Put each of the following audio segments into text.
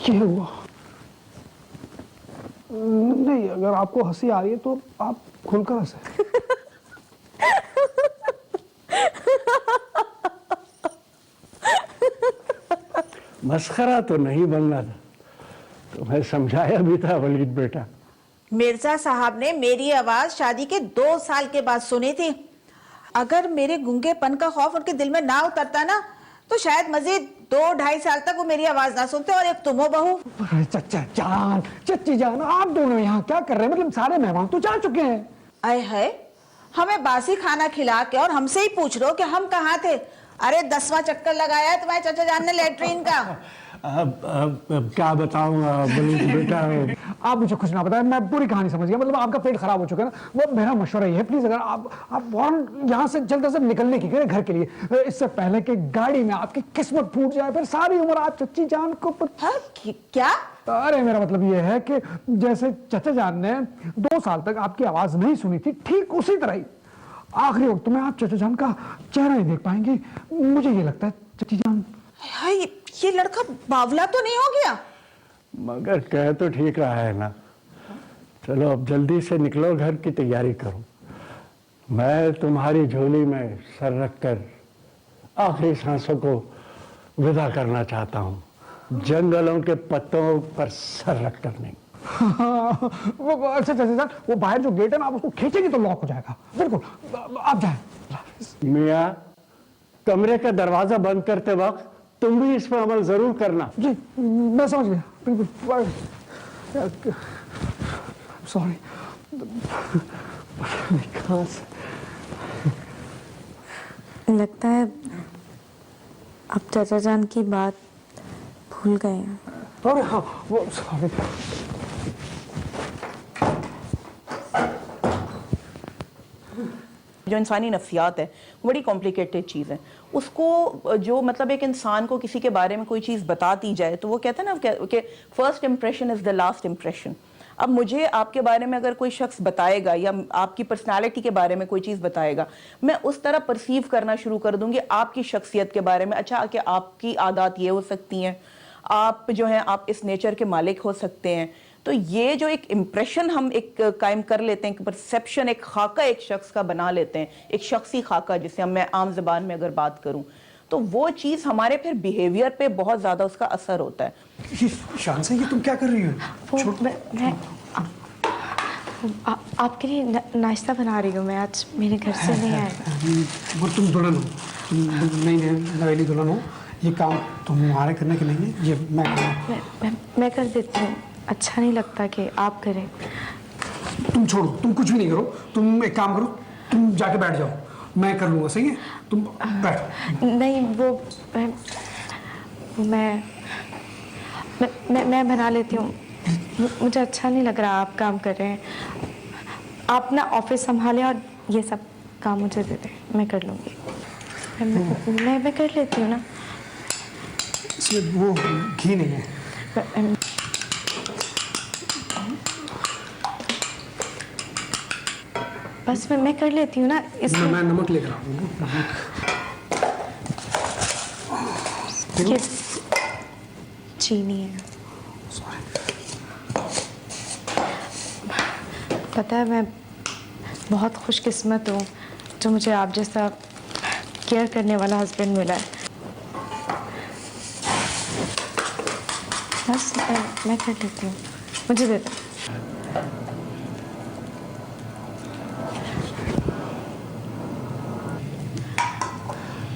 ये हुआ। नहीं, अगर आपको हंसी आ रही है तो आप खुलकर हंसे। मस्खरा तो नहीं बनना था, तुम्हें समझाया भी था वलीद बेटा। मिर्जा साहब ने मेरी आवाज शादी के 2 साल के बाद सुनी थी। अगर मेरे गूंगेपन का खौफ उनके दिल में ना उतरता ना, तो शायद मजीद 2-2.5 साल तक वो मेरी आवाज ना सुनते और एक तुम हो बहू। चचा जान, चच्ची जान, आप दोनों यहाँ क्या कर रहे हैं? मतलब सारे मेहमान तो जा चुके हैं। आए है, हमें बासी खाना खिला के और हमसे ही पूछ रहे हो कि हम कहाँ थे? अरे 10वां चक्कर लगाया है तुम्हारे चाचा जान ने लेटरिन का। अब क्या बताऊं वलीद बेटा, आप मुझे कुछ ना बताएं, मैं पूरी कहानी समझ गया। मतलब आपका पेट खराब हो चुका है ना, वो मेरा मशवरा ये है, प्लीज अगर आप फौरन यहाँ से जल्द से निकलने की करें घर के लिए, इससे पहले कि गाड़ी में आपकी किस्मत फूट जाए, फिर सारी उम्र आप चच्ची जान को। हाँ, क्या? अरे मेरा मतलब ये है कि जैसे चचा जान ने 2 साल तक आपकी आवाज नहीं सुनी थी, ठीक उसी तरह ही आखिरी वक्त में आप चचा जान का चेहरा नहीं देख पाएंगे। मुझे ये लगता है चची जान। हाँ, ये लड़का बावला तो नहीं हो गया? मगर कह तो ठीक रहा है ना। चलो अब जल्दी से निकलो, घर की तैयारी करो। मैं तुम्हारी झोली में सर रखकर आखिरी सांसों को विदा करना चाहता हूँ, जंगलों के पत्तों पर सर रखकर नहीं। वो अच्छा अच्छा, वो बाहर जो गेट है ना, आप उसको खींचेंगे तो लॉक हो जाएगा। बिल्कुल, आप जाएं। मियाँ, कमरे का दरवाजा बंद करते वक्त तुम भी इस पर अमल जरूर करना। जी, मैं समझ गया। बिल्कुल, सॉरी। लगता है अब चाचा जान की बात भूल गए हैं। अरे हाँ, वो सॉरी। जो इंसानी नफ्सियात है बड़ी कॉम्प्लिकेटेड चीज़ है। उसको जो मतलब एक इंसान को किसी के बारे में कोई चीज़ बता दी जाए तो वो कहते हैं ना कि first impression is the last impression. अब मुझे आपके बारे में अगर कोई शख्स बताएगा या आपकी पर्सनालिटी के बारे में कोई चीज़ बताएगा, मैं उस तरह परसीव करना शुरू कर दूंगी आपकी शख्सियत के बारे में। अच्छा, कि आपकी आदत ये हो सकती हैं, आप जो हैं आप इस नेचर के मालिक हो सकते हैं। तो ये जो एक इम्प्रेशन हम एक कायम कर लेते हैं, एक परसेप्शन, एक खाका एक शख्स का बना लेते हैं, एक शख्सी खाका जिसे हम मैं आम जबान में अगर बात करूं, तो वो चीज़ हमारे फिर बिहेवियर पे बहुत ज़्यादा उसका असर होता है। शान से ये तुम क्या कर रही हो? मैं आपके लिए नाश्ता बना रही हूँ। मैं आज मेरे घर से नहीं आया। वो तुम दुल्हन हो, तुम नहीं नवेली दुल्हन हो। ये काम तुम्हारे करने के नहीं है, ये मैं कर देती हूँ। अच्छा नहीं लगता कि आप करें। तुम छोड़ो, तुम कुछ भी नहीं करो। तुम एक काम करो, तुम जाके बैठ जाओ, मैं कर लूँगा। सही है, तुम बैठो। नहीं, वो मैं बना लेती हूँ। मुझे अच्छा नहीं लग रहा आप काम कर रहे हैं। आप ना ऑफिस संभालें और ये सब काम मुझे दे दें, मैं कर लूँगी। मैं कर लेती हूँ ना। इसमें वो घी नहीं है। बस मैं कर लेती हूँ ना। इसमें मैं नमक लेकर आऊँगा। ये चीनी है। पता है, मैं बहुत खुशकिस्मत हूँ जो मुझे आप जैसा केयर करने वाला हस्बैंड मिला है। बस मैं कर लेती हूँ, मुझे दे दो।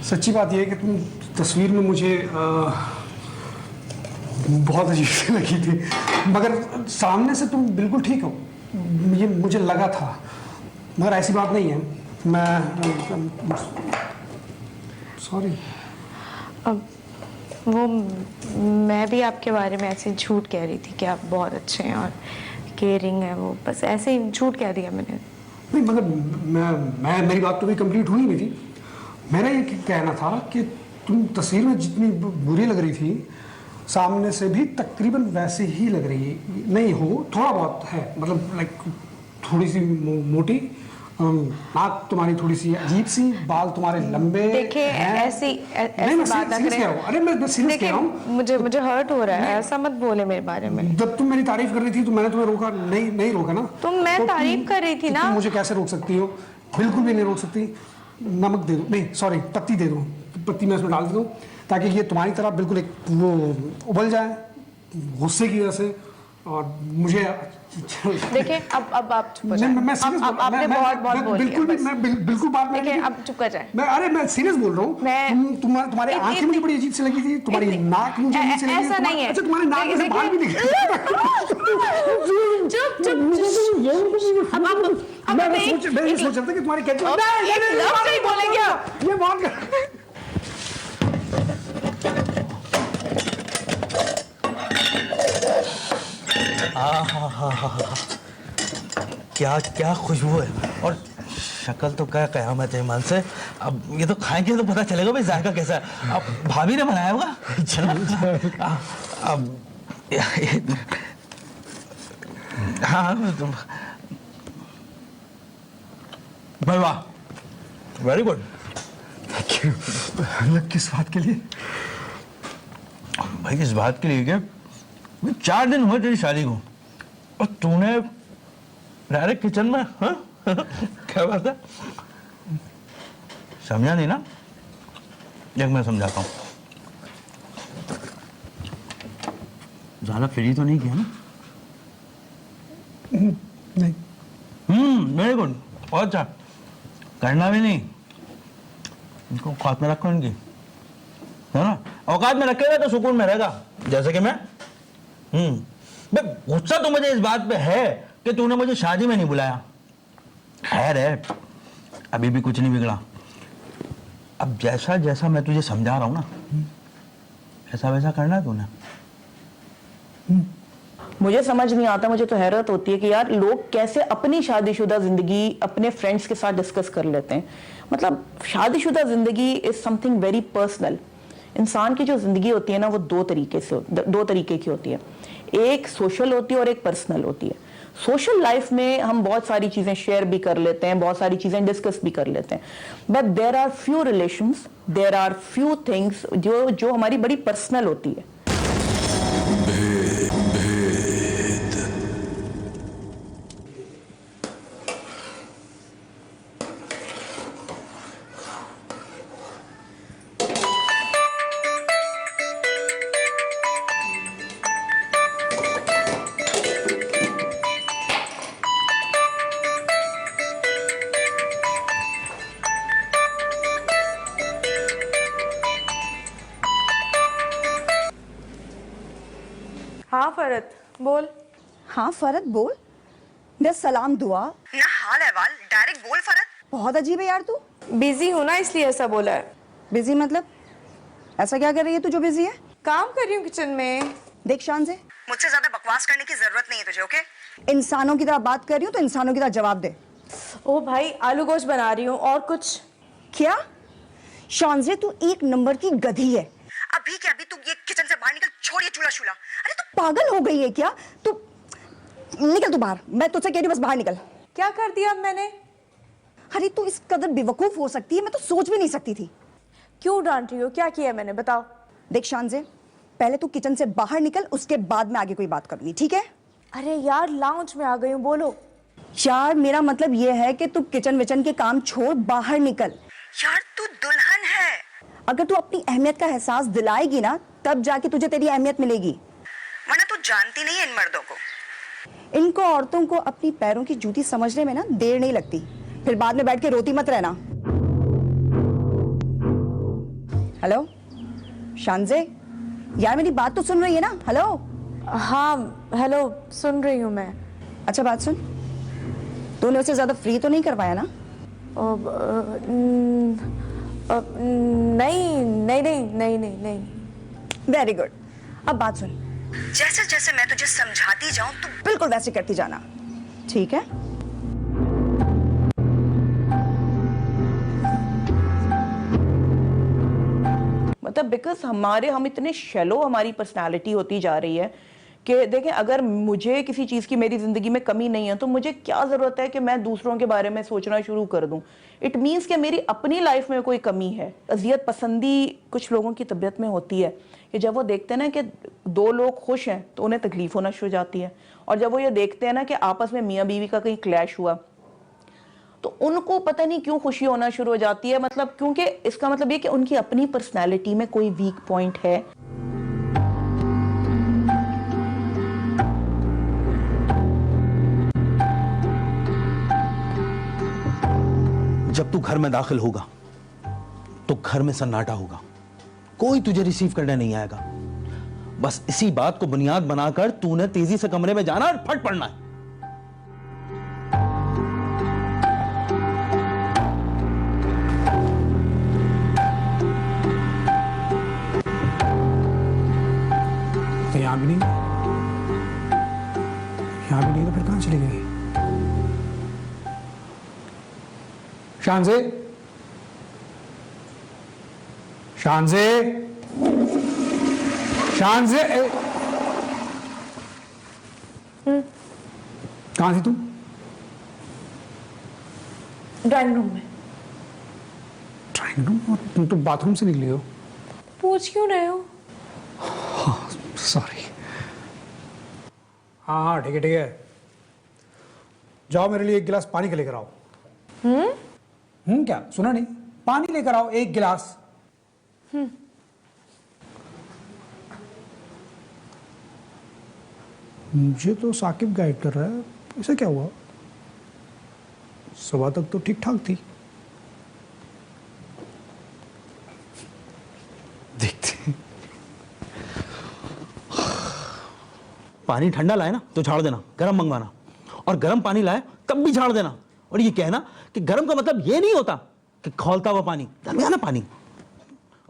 सच्ची बात यह है कि तुम तस्वीर में मुझे बहुत अजीब सी लगी थी, मगर सामने से तुम बिल्कुल ठीक हो, ये मुझे लगा था। मगर ऐसी बात नहीं है। मैं सॉरी। अब वो मैं भी आपके बारे में ऐसे झूठ कह रही थी कि आप बहुत अच्छे हैं और केयरिंग है। वो बस ऐसे ही झूठ कह दिया मैंने। नहीं, मगर मैं मेरी बात तो भी कंप्लीट हुई नहीं थी। मेरा ये कहना था कि तुम तस्वीर में जितनी बुरी लग रही थी, सामने से भी तकरीबन वैसे ही लग रही है। नहीं हो, थोड़ा बहुत है, मतलब लाइक थोड़ी सी मोटी नाक तुम्हारी थोड़ी सी अजीब सी, बाल तुम्हारे लंबे देखिए हैं। ऐसी नहीं, मैं बात ना सीरियस कह रहा हूँ। अरे मैं सीरियस कह रहा हूँ। मुझे हर्ट हो रहा है, ऐसा मत बोले मेरे बारे में। जब तुम मेरी तारीफ कर रही थी तो मैंने तुम्हें रोका नहीं रोका ना। तो मैं तारीफ कर रही थी ना। तुम मुझे कैसे रोक सकती हो? बिल्कुल भी नहीं रोक सकती। नमक दे दो, नहीं सॉरी पत्ती दे दो, पत्ती मैं इसमें डाल देता हूँ ताकि ये तुम्हारी तरह बिल्कुल एक वो उबल जाए गुस्से की वजह से। और मुझे देखिए अब आप चुप हो जाएं। मैं सीरियस अब आपने बहुत बोल दिया। बिल्कुल भी मैं बिल्कुल बात नहीं। देखिए अब चुप कर जाए। मैं सीरियस बोल रहा हूँ। तुम्हारी आंखें मुझे बड़ी अजीब से लगी थी, तुम्हारी नाक मुझे अजीब से लगी। ऐसा नहीं है। अच्छा तुम्हारे नाक में से बाल भी निकले। चुप मैं ये सोच रहा था कि तुम्हारी कैसे बोलेंगे आप। ये बात क्या क्या खुशबू है, और शक्ल तो क्या कयामत है ईमान से। अब ये तो खाएंगे तो पता चलेगा भाई जायका कैसा है। अब भाभी ने बनाया होगा। चलो अब हाँ तुम भाई वाह, वेरी गुड। किस बात के लिए भाई? इस बात के लिए कि 4 दिन हुए तेरी शादी को और तूने डायरेक्ट किचन में, हाँ? क्या बात है? समझा नहीं ना? देख मैं समझाता हूँ। ज़्यादा फ्री तो नहीं किया ना? नहीं। वेरी गुड, बहुत अच्छा। करना भी नहीं, इनको औकात में रखो इनकी, है ना? औकात में रखेगा तो सुकून में रहेगा, जैसे कि मैं। गुस्सा तो मुझे इस बात पे है कि तूने मुझे शादी में नहीं बुलाया। खैर है, अभी भी कुछ नहीं बिगड़ा। अब जैसा जैसा मैं तुझे समझा रहा हूं ना, ऐसा वैसा करना है तूने। मुझे समझ नहीं आता, मुझे तो हैरत होती है कि यार लोग कैसे अपनी शादीशुदा जिंदगी अपने फ्रेंड्स के साथ डिस्कस कर लेते हैं। मतलब शादीशुदा जिंदगी इज समथिंग वेरी पर्सनल। इंसान की जो जिंदगी होती है ना, वो दो तरीके की होती है। एक सोशल होती है और एक पर्सनल होती है। सोशल लाइफ में हम बहुत सारी चीजें शेयर भी कर लेते हैं, बहुत सारी चीजें डिस्कस भी कर लेते हैं, but there are few relations, there are few things जो हमारी बड़ी पर्सनल होती है। हाँ फरत बोल। हाँ फरत बोल। मेरा सलाम दुआ ना हाल अहवाल, डायरेक्ट बोल फरत। बहुत अजीब है यार तू। बिजी हूँ ना इसलिए ऐसा बोला है। बिजी मतलब? ऐसा क्या कर रही है तू जो बिजी है? काम कर रही हूँ किचन में। देख शान से, मुझसे ज्यादा बकवास करने की जरूरत नहीं है तुझे, ओके? इंसानों की तरह बात कर रही हूँ तो इंसानों की तरह जवाब दे। ओ भाई आलू गोश्त बना रही हूँ, और कुछ? क्या शानजे, तू एक नंबर की गधी है। अभी क्या अभी तू ये किचन से बाहर निकल, छोड़ ये चूल्हा शूल्हा। अरे तू पागल हो गई है क्या तू? निकल तू बाहर, मैं तुझसे कह रही हूँ बस बाहर निकल। क्या कर दिया अब मैंने? अरे तू इस कदर बेवकूफ हो सकती है, मैं तो सोच भी नहीं सकती थी। क्यों डांट रही हो? क्या किया मैंने, बताओ। देख शानजे, पहले तू किचन से बाहर निकल, उसके बाद मैं आगे कोई बात करूंगी, ठीक है? अरे यार लाउंज में आ गई हूँ, बोलो। यार मेरा मतलब ये है कि तू किचन विचन के काम छोड़ बाहर निकल। यार तू दुल्हन है। अगर तू अपनी अहमियत का एहसास दिलाएगी ना, तब जाके तुझे तेरी अहमियत मिलेगी, वरना तू जानती नहीं है इन मर्दों को। इनको औरतों को अपनी पैरों की जूती समझने में ना देर नहीं लगती। फिर बाद में बैठ के रोती मत रहना। हेलो शानजे, यार मेरी बात तो सुन रही है ना? हेलो। हाँ हेलो, सुन रही हूँ मैं। अच्छा बात सुन, तूने उसे ज्यादा फ्री तो नहीं करवाया ना? नहीं। Very good. अब बात सुन, जैसे जैसे मैं तुझे समझाती जाऊं तू बिल्कुल वैसे करती जाना, ठीक है? मतलब बिकॉज हम इतने शैलो हमारी पर्सनालिटी होती जा रही है कि देखें अगर मुझे किसी चीज़ की मेरी ज़िंदगी में कमी नहीं है तो मुझे क्या ज़रूरत है कि मैं दूसरों के बारे में सोचना शुरू कर दूं। इट मीन्स कि मेरी अपनी लाइफ में कोई कमी है। अजियत पसंदी कुछ लोगों की तबीयत में होती है कि जब वो देखते हैं ना कि दो लोग खुश हैं तो उन्हें तकलीफ होना शुरू हो जाती है, और जब वो ये देखते हैं ना कि आपस में मियाँ बीवी का कहीं क्लैश हुआ तो उनको पता नहीं क्यों खुशी होना शुरू हो जाती है। मतलब क्योंकि इसका मतलब ये कि उनकी अपनी पर्सनैलिटी में कोई वीक पॉइंट है। जब तू घर में दाखिल होगा तो घर में सन्नाटा होगा, कोई तुझे रिसीव करने नहीं आएगा। बस इसी बात को बुनियाद बनाकर तूने तेजी से कमरे में जाना और फट पड़ना है। तो यहाँ भी नहीं, यहाँ भी नहीं, तो फिर कहाँ चली गई? शानज़े, शानज़े, शानज़े, कहाँ थी तुम? ड्राइंग रूम में। Drawing room? और तुम तो बाथरूम से निकली हो। पूछ क्यों रहे हो? सॉरी। हाँ हाँ ठीक है ठीक है, जाओ मेरे लिए एक गिलास पानी का लेकर आओ। क्या सुना नहीं? पानी लेकर आओ एक गिलास। मुझे तो साकिब गाइड कर रहा है, इसे क्या हुआ? सुबह तक तो ठीक ठाक थी। देखते हैं। पानी ठंडा लाए ना तो झाड़ देना, गर्म मंगवाना, और गर्म पानी लाए तब भी झाड़ देना। और ये कहना कि गर्म का मतलब ये नहीं होता कि खौलता हुआ पानी, दरमियाना पानी।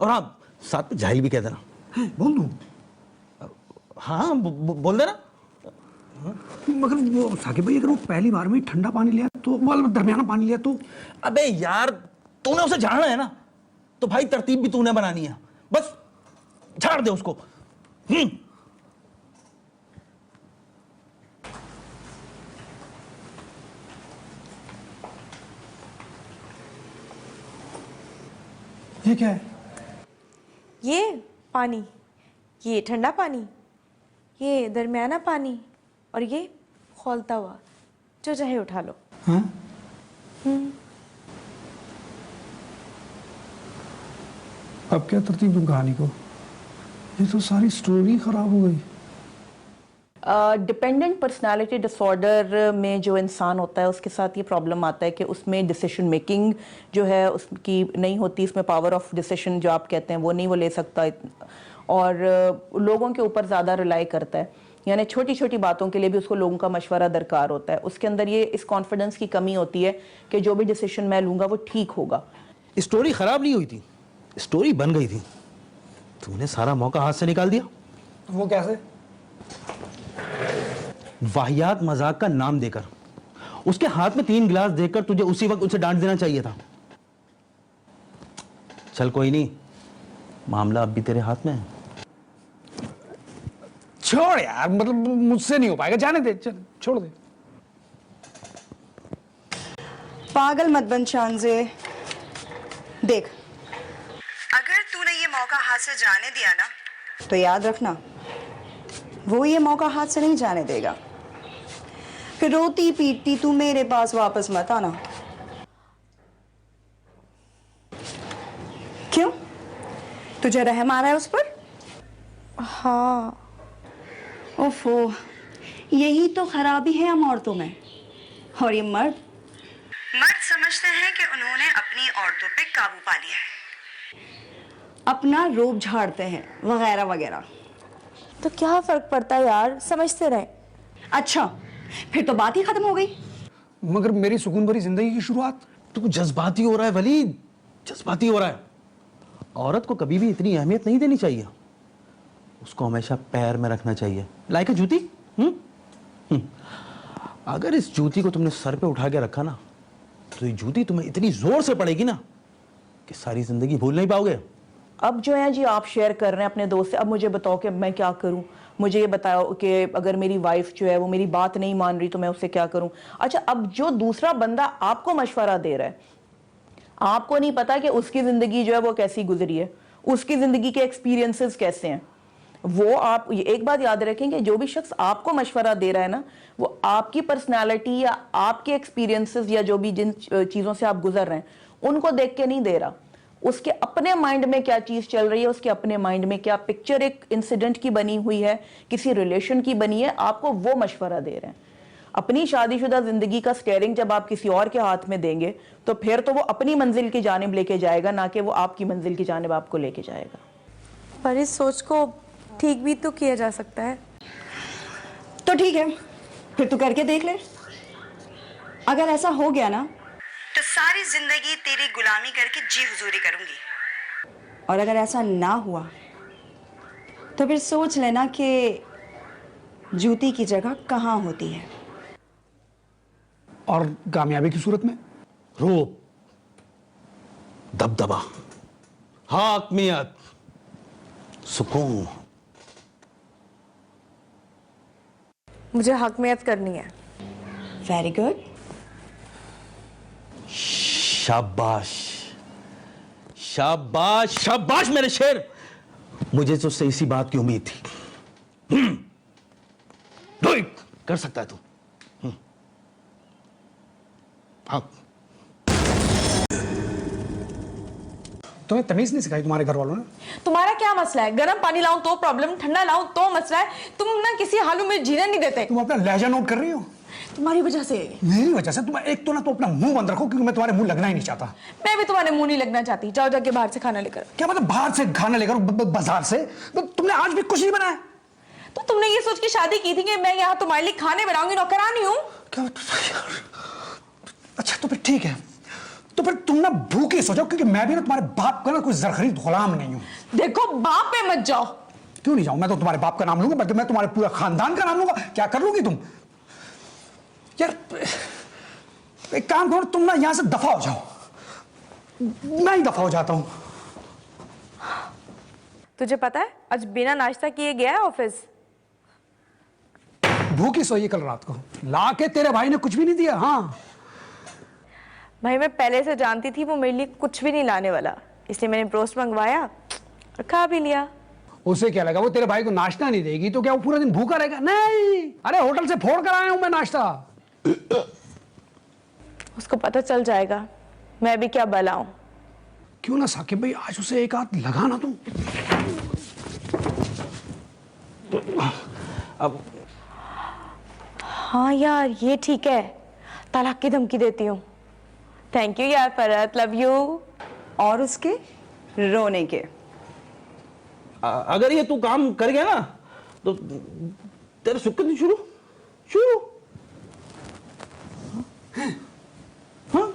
और हाँ, साथ में जाहिल भी कह देना। बोल दूं? हाँ बोल देना। मगर वो साकिब भाई, अगर वो पहली बार में ठंडा पानी लिया तो, वो दरमियाना पानी लिया तो? अबे यार, तूने उसे झाड़ना है ना, तो भाई तरतीब भी तूने बनानी है, बस झाड़ दे उसको। ये क्या है? ये पानी, ये ठंडा पानी, ये दरमियाना पानी, और ये खौलता हुआ। जो चाहे उठा लो। हाँ? अब क्या तरतीब दूं कहानी को? ये तो सारी स्टोरी खराब हो गई। डिपेंडेंट पर्सनालिटी डिसऑर्डर में जो इंसान होता है उसके साथ ये प्रॉब्लम आता है कि उसमें डिसीजन मेकिंग जो है उसकी नहीं होती, इसमें पावर ऑफ डिसीजन जो आप कहते हैं वो नहीं वो ले सकता, और लोगों के ऊपर ज़्यादा रिलाई करता है। यानी छोटी छोटी बातों के लिए भी उसको लोगों का मशवरा दरकार होता है। उसके अंदर ये इस कॉन्फिडेंस की कमी होती है कि जो भी डिसीजन मैं लूँगा वो ठीक होगा। स्टोरी खराब नहीं हुई थी, स्टोरी बन गई थी। तूने सारा मौका हाथ से निकाल दिया। वो कैसे? वाहियात मजाक का नाम देकर, उसके हाथ में 3 गिलास देकर तुझे उसी वक्त उसे डांट देना चाहिए था। चल कोई नहीं, मामला अब भी तेरे हाथ में है। छोड़ यार, मतलब मुझसे नहीं हो पाएगा, जाने दे, चल छोड़ दे। पागल मत बन शानज़े। देख, अगर तूने ये मौका हाथ से जाने दिया ना, तो याद रखना वो ये मौका हाथ से नहीं जाने देगा। फिर रोती पीटती तू मेरे पास वापस मत आना। क्यों? तुझे रहम आ रहा है उस पर? हाँ। ओफो, यही तो खराबी है हम औरतों में। और ये मर्द समझते हैं कि उन्होंने अपनी औरतों पे काबू पा लिया है, अपना रोब झाड़ते हैं वगैरह वगैरह। तो क्या फर्क पड़ता है यार, समझते रहे। अच्छा, फिर तो बात ही खत्म हो गई। मगर मेरी सुकून भरी जिंदगी की शुरुआत। तू जज्बाती हो रहा है वलीद, जज्बाती हो रहा है। औरत को कभी भी इतनी अहमियत नहीं देनी चाहिए, उसको हमेशा पैर में रखना चाहिए, लाइक अ जूती। अगर इस जूती को तुमने सर पे उठा के रखा ना, तो ये जूती तुम्हें इतनी जोर से पड़ेगी ना कि सारी जिंदगी भूल नहीं पाओगे। अब जो है जी आप शेयर कर रहे हैं अपने दोस्त से, अब मुझे बताओ कि मैं क्या करूं, मुझे ये बताओ कि अगर मेरी वाइफ जो है वो मेरी बात नहीं मान रही तो मैं उससे क्या करूं। अच्छा, अब जो दूसरा बंदा आपको मशवरा दे रहा है, आपको नहीं पता कि उसकी जिंदगी जो है वो कैसी गुजरी है, उसकी जिंदगी के एक्सपीरियंसेस कैसे हैं। वो आप एक बात याद रखेंगे, जो भी शख्स आपको मशवरा दे रहा है ना, वो आपकी पर्सनालिटी या आपके एक्सपीरियंसेस या जो भी जिन चीज़ों से आप गुजर रहे हैं उनको देख के नहीं दे रहा। उसके अपने माइंड में क्या चीज़ चल रही है, उसके अपने माइंड में क्या पिक्चर एक इंसिडेंट की बनी हुई है, किसी रिलेशन की बनी है, आपको वो मशवरा दे रहे हैं। अपनी शादीशुदा जिंदगी का स्टेयरिंग जब आप किसी और के हाथ में देंगे तो फिर तो वो अपनी मंजिल की जानिब लेके जाएगा, ना कि वो आपकी मंजिल की जानिब आपको लेके जाएगा। पर इस सोच को ठीक भी तो किया जा सकता है। तो ठीक है, फिर तू करके देख ले। अगर ऐसा हो गया ना, तो सारी जिंदगी तेरी गुलामी करके जी हुजूरी करूंगी। और अगर ऐसा ना हुआ तो फिर सोच लेना कि जूती की जगह कहाँ होती है। और कामयाबी की सूरत में रूप, दबदबा, हाकमियत, सुकून। मुझे हकमियत करनी है। Very good. शाबाश, शाबाश, शाबाश मेरे शेर। मुझे तो से इसी बात की उम्मीद थी। Do it! कर सकता है तू। हाँ। तुम्हें तमीज नहीं सिखाई तुम्हारे घर वालों ने? तुम्हारा क्या मसला है? गर्म पानी लाऊं तो प्रॉब्लम, ठंडा लाऊं तो मसला है। तुम ना किसी हालों में जीने नहीं देते। तुम अपना लहजा नोट कर रही हो? तुम्हारी वजह से। मेरी वजह से? तुम एक तो ना तो अपना मुंह बंद रखो, क्योंकि मैं तुम्हारे मुंह लगना ही नहीं चाहता। मैं भी तुम्हारे मुंह नहीं लगना चाहती। जाओ जाके बाहर से खाना लेकर। क्या मतलब बाहर से खाना लेकर? बाजार से? तुमने आज भी कुछ नहीं बनाया? तो तुमने ये सोच के शादी की थी कि मैं यहाँ तुम्हारे लिए खाने बनाऊंगी, नौकरानी हूँ? क्या अच्छा, तो फिर ठीक है, तो फिर तुम ना भूखे सो जाओ, क्योंकि मैं भी ना तुम्हारे बाप का ना कोई जरखरीद गुलाम नहीं हूं। देखो, बाप पे मत जाओ। क्यों नहीं जाऊं? मैं तो तुम्हारे बाप का नाम लूंगा, बल्कि मैं तुम्हारे पूरे खानदान का नाम लूंगा। क्या कर लूंगी तुम? यार एक काम करो, तुम ना यहां से दफा हो जाओ। मैं ही दफा हो जाता हूं। तुझे पता है आज बिना नाश्ता किए गया है ऑफिस। भूखी सोई कल रात को, लाके तेरे भाई ने कुछ भी नहीं दिया। हाँ भाई, मैं पहले से जानती थी वो मेरे लिए कुछ भी नहीं लाने वाला, इसलिए मैंने ब्रोस्ट मंगवाया और खा भी लिया। उसे क्या लगा वो तेरे भाई को नाश्ता नहीं देगी तो क्या वो पूरा दिन भूखा रहेगा? नहीं, अरे होटल से फोड़ कर आया हूं मैं नाश्ता। उसको पता चल जाएगा मैं भी क्या बलाऊं। क्यों ना साकिब भाई आज उसे एक हाथ लगाना तुम। अब हाँ यार, ये ठीक है, तलाक की धमकी देती हूँ। थैंक यू यार फरहत, लव यू। और उसके रोने के। अगर ये तू काम कर गया ना तो तेरा सुख नहीं शुरू शुरू। हाँ,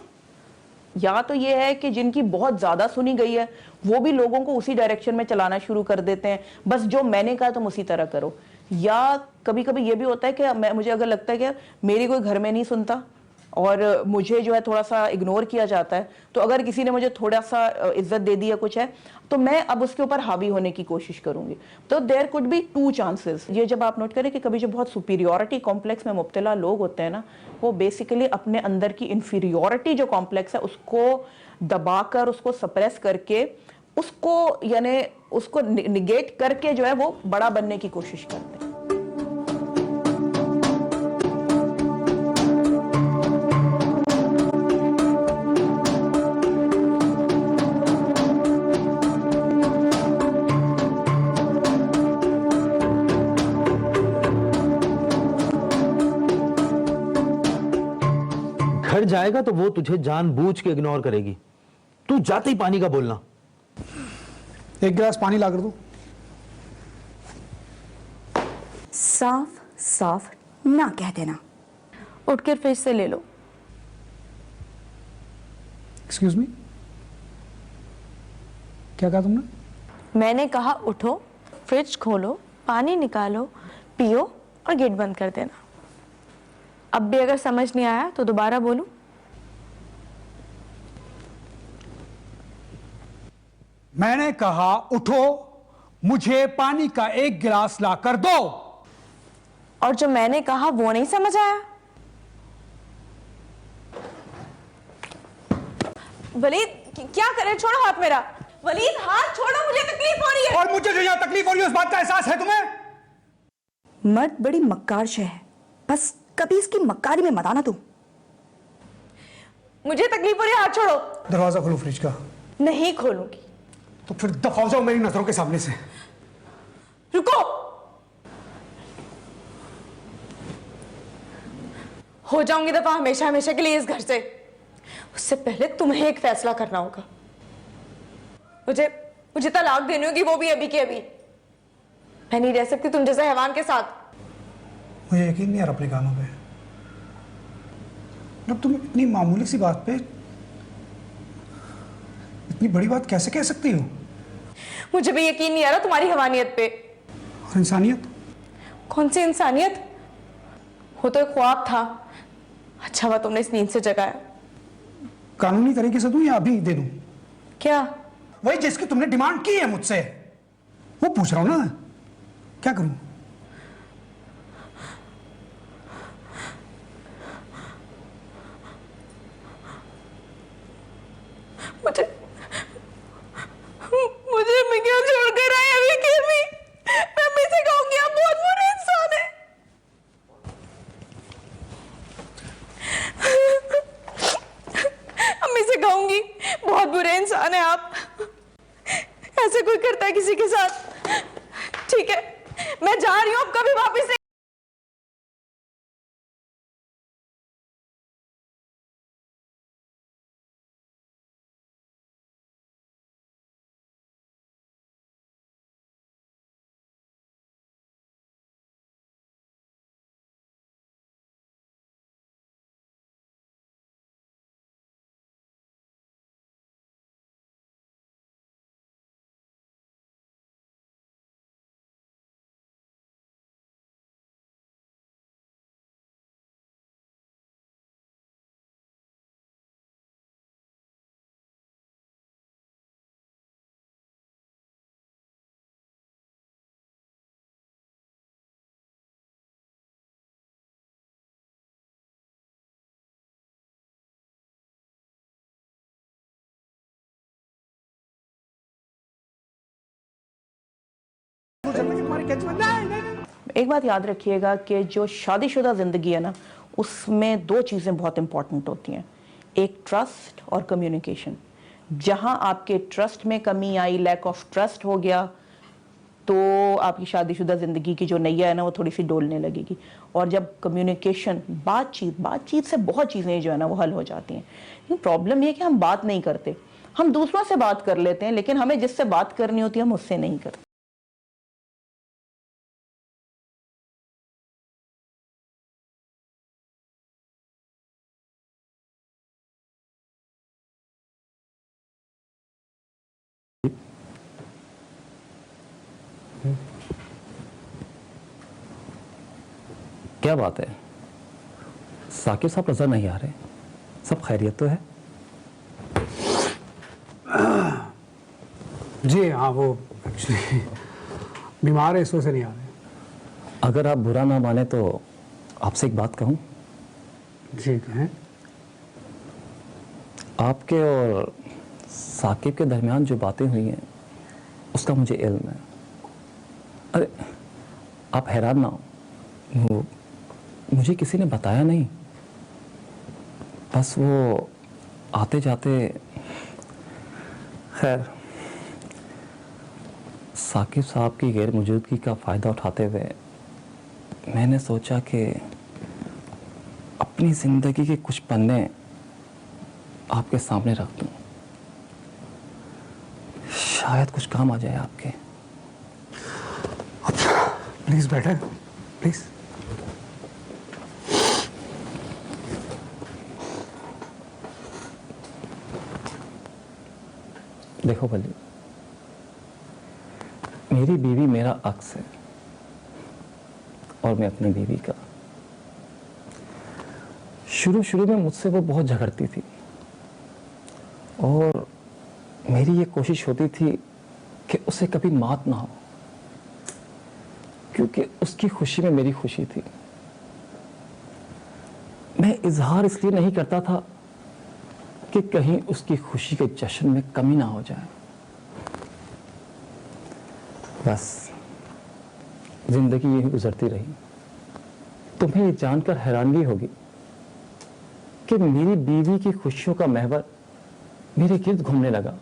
या तो ये है कि जिनकी बहुत ज्यादा सुनी गई है वो भी लोगों को उसी डायरेक्शन में चलाना शुरू कर देते हैं, बस जो मैंने कहा तुम उसी तरह करो। या कभी कभी ये भी होता है कि मुझे अगर लगता है कि मेरी कोई घर में नहीं सुनता और मुझे जो है थोड़ा सा इग्नोर किया जाता है, तो अगर किसी ने मुझे थोड़ा सा इज्जत दे दी या कुछ है तो मैं अब उसके ऊपर हावी होने की कोशिश करूंगी। तो there could be two chances. ये जब आप नोट करें कि कभी जो बहुत सुपीरियोरिटी कॉम्प्लेक्स में मुब्तला लोग होते हैं ना, वो बेसिकली अपने अंदर की इंफीरियोरिटी जो कॉम्प्लेक्स है उसको दबाकर, उसको सप्रेस करके, उसको यानी उसको निगेट करके जो है वो बड़ा बनने की कोशिश करते हैं। घर जाएगा तो वो तुझे जानबूझ के इग्नोर करेगी। तू जाते ही पानी का बोलना। एक गिलास पानी ला कर दो। साफ साफ ना कह देना। उठ कर फ्रिज से ले लो। एक्सक्यूज मी, क्या कहा तुमने? मैंने कहा उठो, फ्रिज खोलो, पानी निकालो, पियो और गेट बंद कर देना। अब भी अगर समझ नहीं आया तो दोबारा बोलूं? मैंने कहा उठो, मुझे पानी का एक गिलास ला कर दो। और जो मैंने कहा वो नहीं समझ आया? वलीद क्या करे? छोड़ो हाथ मेरा। वलीद हाथ छोड़ो, मुझे तकलीफ हो रही है। और मुझे जो यहाँ तकलीफ हो रही है उस बात का एहसास है तुम्हें? मर्द बड़ी मक्कार शय है, बस कभी इसकी मक्कारी में मत आना तुम। मुझे तकलीफ हो रही है, हाथ छोड़ो। दरवाजा खोलो फ्रिज का। नहीं खोलूंगी। तो फिर दफा हो जाओ मेरी नजरों के सामने से। रुको, हो जाऊंगी दफा हमेशा हमेशा के लिए इस घर से। उससे पहले तुम्हें एक फैसला करना होगा। मुझे तलाक देनी होगी, वो भी अभी के अभी। मैं नहीं रह सकती तुम जैसे हैवान के साथ। मुझे यकीन नहीं आ रहा अपने कानों पे। मतलब तुम इतनी मामूली सी बात पे इतनी बड़ी बात कैसे कह सकती हो? मुझे भी यकीन नहीं आ रहा तुम्हारी हैवानियत पे। और इंसानियत? कौन सी इंसानियत? वो तो एक ख्वाब था। अच्छा हुआ तुमने इस नींद से जगाया। कानूनी तरीके से दूं या अभी दे दूं? क्या? वही जिसकी तुमने डिमांड की है मुझसे, वो पूछ रहा हूं ना। क्या करूं? मुझे मैं क्यों छोड़कर आए अभी के भी? मैं अम्मी से कहूंगी आप बहुत बुरे इंसान हैं। अम्मी से कहूंगी बहुत बुरे इंसान हैं आप। ऐसे कोई करता है किसी के साथ? ठीक है, मैं जा रही हूं, अब कभी वापस नहीं। एक बात याद रखिएगा कि जो शादीशुदा ज़िंदगी है ना, उसमें दो चीज़ें बहुत इंपॉर्टेंट होती हैं, एक ट्रस्ट और कम्युनिकेशन। जहां आपके ट्रस्ट में कमी आई, लैक ऑफ ट्रस्ट हो गया, तो आपकी शादीशुदा ज़िंदगी की जो नैया है ना वो थोड़ी सी डोलने लगेगी। और जब कम्युनिकेशन, बातचीत से बहुत चीज़ें जो है ना वो हल हो जाती हैं। लेकिन प्रॉब्लम ये है कि हम बात नहीं करते। हम दूसरों से बात कर लेते हैं, लेकिन हमें जिससे बात करनी होती है हम उससे नहीं करते। क्या बात है, साकिब साहब नजर नहीं आ रहे? सब खैरियत तो है? जी हाँ, वो एक्चुअली बीमार है, इस वजह से नहीं आ रहे। अगर आप बुरा ना माने तो आपसे एक बात कहूँ? जी कहें। आपके और साकिब के दरमियान जो बातें हुई हैं उसका मुझे इल्म है। अरे आप हैरान ना हो, वो मुझे किसी ने बताया नहीं, बस वो आते जाते। खैर, साकिब साहब की गैर मौजूदगी का फ़ायदा उठाते हुए मैंने सोचा कि अपनी ज़िंदगी के कुछ पन्ने आपके सामने रख दूं, शायद कुछ काम आ जाए आपके। प्लीज बैठे, प्लीज। देखो बल्ली, मेरी बीवी मेरा अक्स है और मैं अपनी बीवी का। शुरू में मुझसे वो बहुत झगड़ती थी और मेरी ये कोशिश होती थी कि उसे कभी मात ना हो, क्योंकि उसकी खुशी में मेरी खुशी थी। मैं इजहार इसलिए नहीं करता था कि कहीं उसकी खुशी के जश्न में कमी ना हो जाए। बस जिंदगी यही गुजरती रही। तुम्हें ये जानकर हैरानगी होगी कि मेरी बीवी की खुशियों का महवर मेरे गिर्द घूमने लगा।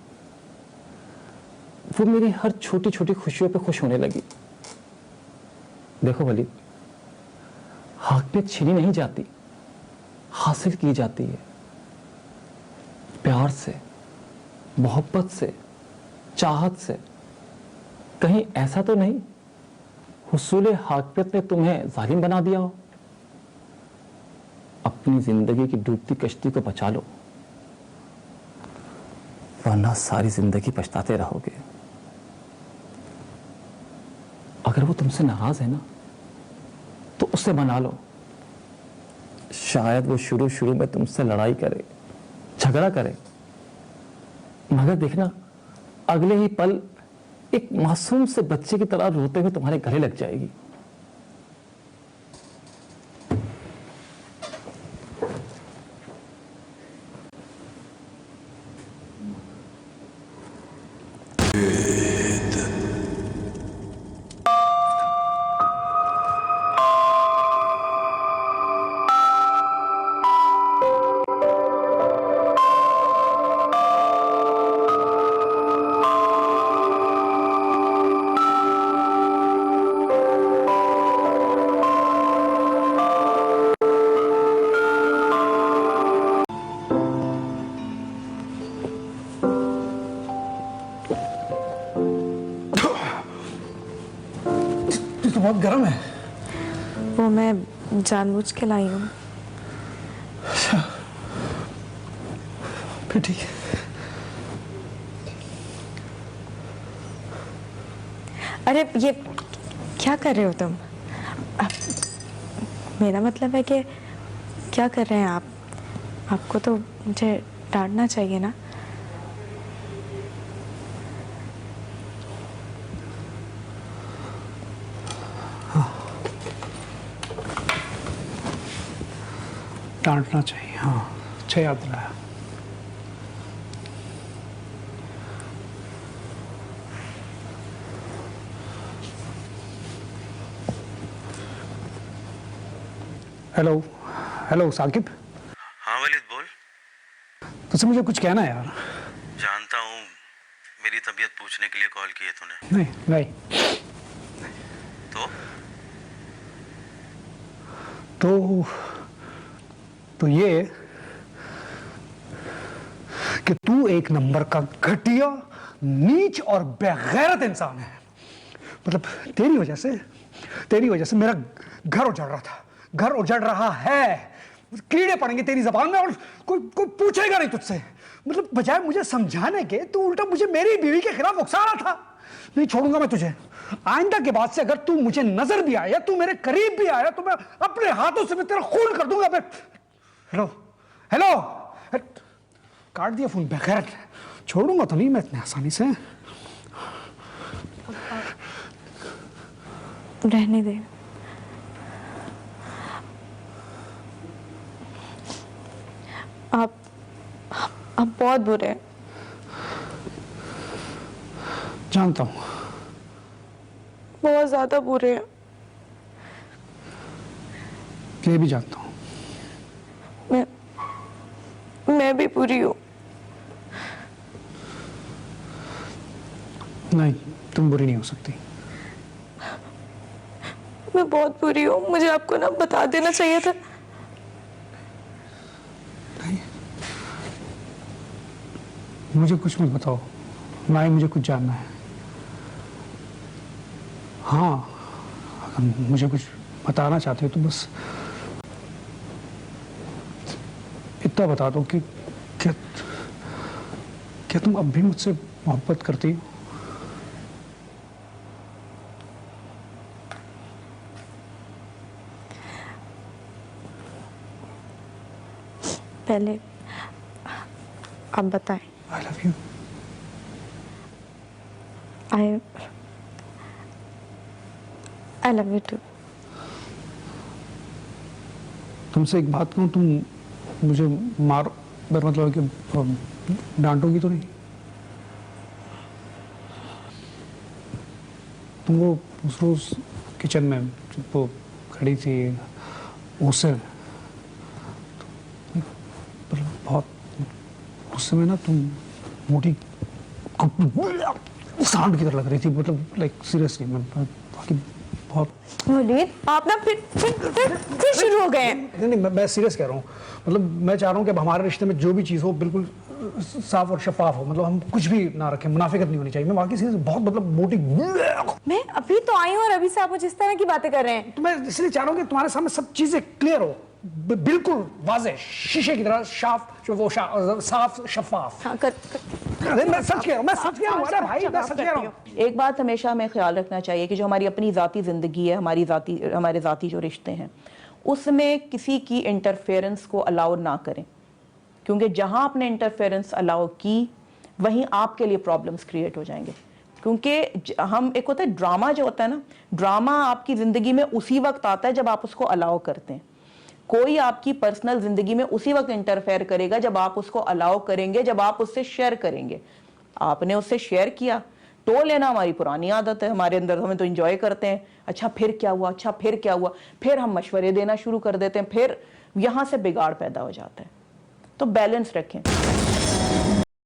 वो मेरी हर छोटी छोटी खुशियों पे खुश होने लगी। देखो वलीद, हाकियत छीनी नहीं जाती, हासिल की जाती है। प्यार से, मोहब्बत से, चाहत से। कहीं ऐसा तो नहीं हुसूल हाकियत ने तुम्हें जालिम बना दिया हो? अपनी जिंदगी की डूबती कश्ती को बचा लो, वरना सारी जिंदगी पछताते रहोगे। अगर वो तुमसे नाराज है ना, तो उससे मना लो। शायद वो शुरू शुरू में तुमसे लड़ाई करे, झगड़ा करे, मगर देखना अगले ही पल एक मासूम से बच्चे की तरह रोते हुए तुम्हारे गले लग जाएगी। ये तो बहुत गर्म है। वो मैं जानबूझ के लाई हूँ। फिर ठीक है। अरे ये क्या कर रहे हो तुम? मेरा मतलब है कि क्या कर रहे हैं आप? आपको तो मुझे डांटना चाहिए ना। डांटना चाहिए, हाँ, अच्छा याद दिलाया। Hello hello Saqib. हाँ वलीद बोल। तुझसे मुझे कुछ कहना है यार। जानता हूँ, मेरी तबीयत पूछने के लिए कॉल की है तूने। नहीं नहीं, तो ये कि तू एक नंबर का घटिया, नीच और बेगैरत इंसान है। मतलब तेरी वजह से मेरा घर उजड़ रहा था, घर उजड़ रहा है। कीड़े पड़ेंगे तेरी जबान में और कोई पूछेगा नहीं तुझसे। मतलब बजाय मुझे समझाने के तू उल्टा मुझे मेरी बीवी के खिलाफ उकसा रहा था। नहीं छोड़ूंगा मैं तुझे। आइंदा के बाद से अगर तू मुझे नजर भी आया, तू मेरे करीब भी आया, तो मैं अपने हाथों से मैं तेरा खून कर दूंगा। मैं हेलो हेलो काट दिया फोन। बेखैर छोड़ूंगा तो नहीं मैं इतने आसानी से। रहने दे। आप बहुत बुरे हैं। जानता हूं, बहुत ज्यादा बुरे हैं। ये भी जानता हूं। मैं भी बुरी हूँ। नहीं, तुम बुरी नहीं हो सकती। मैं बहुत बुरी हूँ। मुझे आपको ना बता देना चाहिए था। नहीं, मुझे कुछ मत बताओ, ना ही मुझे कुछ जानना है। हाँ, अगर मुझे कुछ बताना चाहते हो तो बस इतना बता दो कि क्या तुम अब भी मुझसे मोहब्बत करती हो? पहले आप बताएं। I love you. I love you too. तुमसे एक बात कहूँ, तुम मुझे मार मतलब कि डांटोगी तो नहीं? तुम वो उस रोज किचन में जब वो खड़ी थी उससे बहुत गुस्से में ना, तुम मोटी सांड की तरह लग रही थी, मतलब लाइक सीरियसली मैं बाकी बहुत। वलीद, आप ना फिर शुरू हो गए हैं। नहीं, मैं सीरियस कह रहा हूँ। मतलब मैं चाह रहा हूँ कि अब हमारे रिश्ते में जो भी चीज़ हो बिल्कुल साफ और शफाफ हो, मतलब हम कुछ भी ना रखें, मुनाफिकत नहीं होनी चाहिए। मैं वाकई सीरियस, बहुत मतलब मोटी। मैं अभी तो आई हूँ और अभी से आप मुझे इस तरह की बातें कर रहे हैं। तो मैं इसलिए चाह रहा हूँ कि तुम्हारे सामने सब चीज़ें क्लियर हो, बिल्कुल वाज़ेह, शीशे की तरह साफ शफाफ। हाँ, अरे मैं सच कह रहा हूँ, मैं सच कह रहा हूँ, अरे भाई मैं सच कह रहा हूँ। एक बात हमेशा हमें ख्याल रखना चाहिए कि जो हमारी अपनी ज़ाती ज़िंदगी है, हमारे ज़ाती जो रिश्ते हैं, उसमें किसी की इंटरफेरेंस को अलाउ ना करें, क्योंकि जहां आपने इंटरफेरेंस अलाउ की वहीं आपके लिए प्रॉब्लम्स क्रिएट हो जाएंगे। क्योंकि हम एक होता है ड्रामा, जो होता है ना, ड्रामा आपकी ज़िंदगी में उसी वक्त आता है जब आप उसको अलाउ करते हैं। कोई आपकी पर्सनल ज़िंदगी में उसी वक्त इंटरफेयर करेगा जब आप उसको अलाउ करेंगे, जब आप उससे शेयर करेंगे। आपने उससे शेयर किया, तो लेना हमारी पुरानी आदत है हमारे अंदर, हमें तो एंजॉय करते हैं। अच्छा फिर क्या हुआ, अच्छा फिर क्या हुआ, फिर हम मशवरे देना शुरू कर देते हैं, फिर यहाँ से बिगाड़ पैदा हो जाता है। तो बैलेंस रखें।